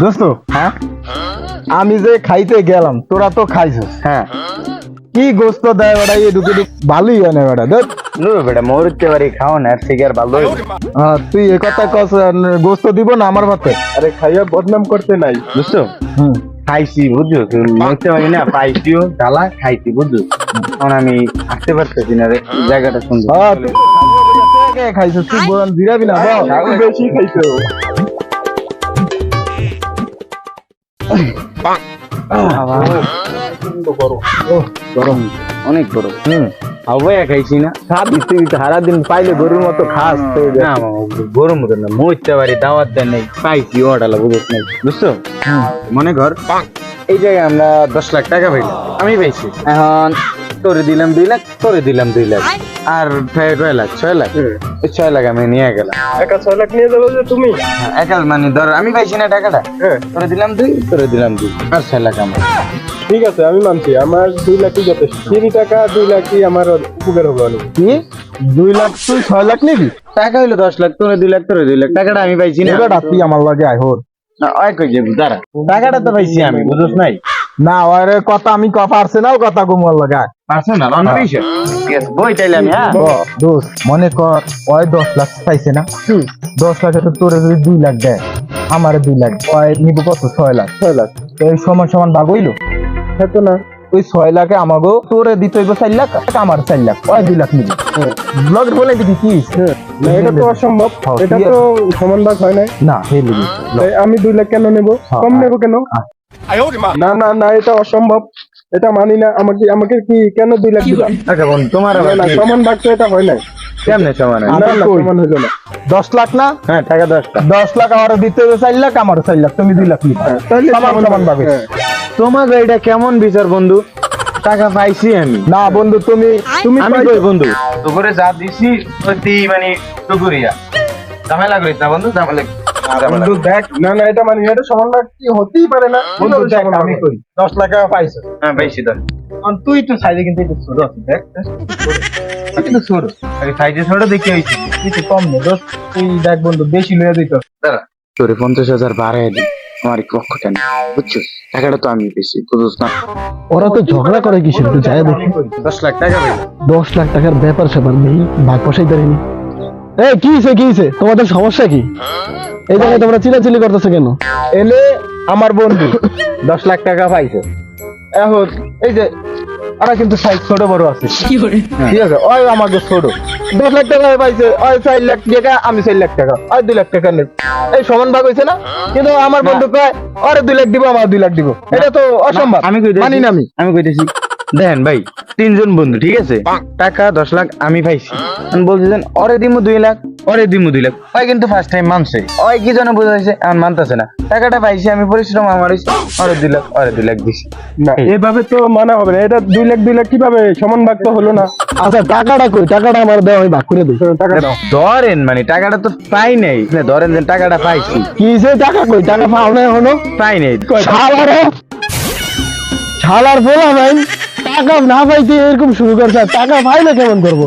দোস্ত হ্যাঁ আমি যে খাইতে গেলাম তোরা তো খাইছিস হ্যাঁ কি গোস্ত দেয় বেটা এই ঢুকে ভালোই হয় না বেটা দেখ বেটা মরতে পারি খাও না আর থেকে আর ভালো তুই এ কথা কস গোস্ত দিব না আমার ভাতে আরে খাইয়া বদনাম করতে নাই বুঝছো খাইছি বুঝছো মরতে পারি না পাইছিও জ্বালা খাইছি বুঝছো এখন আমি আসতে পারতেছি না রে জায়গাটা সুন্দর তুই খাইছিস তুই বল জিরাবি না তুই বেশি খাইছো গরম অনেক গরম হাওয়া খাইছি না তুই সারাদিন পাইলে গরুর মতো খাস না গরম মতো না মরতে পারি দাওয়াত দেন নাই পাইছি অর্ডার বুঝছ নাই বুঝছো মনে কর এই জায়গায় আমরা 10 লাখ টাকা পাইলাম আমি পাইছি এখন তোরে দিলাম 2 লাখ তোরে দিলাম 2 লাখ আর কয় লাখ 6 লাখ এই 6 লাখ আমি নিয়ে গেলাম একা 6 লাখ নিয়ে যাবো যে তুমি একাল মানে ধর আমি পাইছি না টাকাটা তোরে দিলাম 2 তোরে দিলাম 2 আর 6 লাখ আমার ঠিক আছে আমি মানছি আমার 2 লাখই যথেষ্ট 3 টাকা 2 লাখই আমার উপকার হবে অনেক কি 2 লাখ তুই 6 লাখ নিবি টাকা হইলো 10 লাখ তোরে 2 লাখ তোরে 2 লাখ টাকাটা আমি পাইছি না এবার তুই আমার লাগে আয় হোর না ওই কই যে দাঁড়া টাকাটা তো পাইছি আমি বুঝছ নাই না ওরে কথা আমি পারছে না কথা ঘুমার লাগে পার্সোনাল অন্য বিষয় ঠিক আছে বই চাইলে আমি হ্যাঁ দোষ মনে কর ওই 10 লাখ পাইছে না 10 লাখে তো তোরে যদি 2 লাখ দেয় আমার 2 লাখ ওই নিব কত 6 লাখ তো এই সমান সমান ভাগ হইলো তো না ওই 6 লাখে আমাগো তোরে দিতে হইব 4 লাখ আমার 4 লাখ ওই 2 লাখ নিব ব্লগের বলে দিবি কি না এটা তো অসম্ভব এটা তো সমান ভাগ হয় না হেলি আমি 2 লাখ কেন নেব কম নেব কেন না না না এটা অসম্ভব এটা মানি না আমাকে আমাকে কি কেন 2 লাখ দিবা আচ্ছা বোন তোমার না না সমান ভাগ তো এটা হয় না কেমনে সমান না না সমান হইলো না 10 লাখ না হ্যাঁ টাকা 10 লাখ আমার দিতে হবে 4 লাখ আমার 4 লাখ তুমি 2 লাখ নিবা তাহলে সমান সমান ভাবে তোমার এটা কেমন বিচার বন্ধু টাকা পাইছি আমি না বন্ধু তুমি আমি কই বন্ধু তো করে যা দিছি প্রতি মানে টুকুরিয়া ঝামেলা করিস না বন্ধু ঝামেলা বন্ধু দেখ না না এটা মানি না, এটা সমান ভাগ কি হতেই পারে না বন্ধু কিভাবে দেখ সমান ভাগ আমি হবে? কই 10 লাখ টাকা পাইছো হ্যাঁ পাইছি তো তুই তো সাইডে কিন্তু একটু ছোট আছে দেখ তুই কিন্তু ছোট আরে সাইজে ছোট দেখে হইছি কিছু কম নেই দোস্ত তুই দেখ বন্ধু বেশি লইয়া দিত দাঁড়া তোরে 50,000 বাড়ায় দি আমার পক্ষটা নেই বুঝছো টাকাটা তো আমি পেয়েছি বুঝছ না ওরা তো ঝগড়া করে কিসের একটু যায় দেখি 10 লাখ টাকা পাইলাম 10 লাখ টাকার ব্যাপার স্যাপার নেই ভাগ বসাই দেয়নি এই কি হইছে তোমাদের সমস্যা কি এই জায়গায় তোমরা চিল্লাচিল্লি করতেছো কেন এলে আমার বন্ধু 10 লাখ টাকা পাইছে এখন এই যে ওরা কিন্তু সাইজ ছোট বড় আছে ঠিক আছে ওই আমাকে ছোট 10 লাখ টাকা পাইছে ওই 4 লাখ টাকা আমি 4 লাখ টাকা ওই 2 লাখ টাকা নেই এই সমান ভাগ হয়েছে না কিন্তু আমার বন্ধু কয় ওরে 2 লাখ দিব আমার 2 লাখ দিব এটা তো অসম্ভব আমি কইতেছি মানি না আমি কইতেছি দেখেন ভাই 3 জন বন্ধু ঠিক আছে টাকা 10 লাখ আমি পাইছি আমি বলতেছেন ওরে দিমু 2 লাখ ওরে দিমু 2 লাখ ওই কিন্তু ফার্স্ট টাইম মানছে ওই কি জানো বুঝাইছে এখন মানতাছে না টাকাটা পাইছি আমি পরিশ্রম আমার হইছে ওরে 2 লাখ দিছি না এভাবে তো মানা হবে না এটা 2 লাখ কিভাবে সমান ভাগ তো হলো না আচ্ছা টাকাটা কই টাকাটা আমার দেওয়া আমি ভাগ করে দিই টাকা দাও ধরেন মানে টাকাটা তো পাই নাই ধরেন যে টাকাটা পাইছি কি হইছে টাকা কই টাকা পাও না এখনো পাই নাই ছাড়ার বলা ভাই টাকা না পাইতে এরকম শুরু করছে টাকা পাইলে কেমন করবো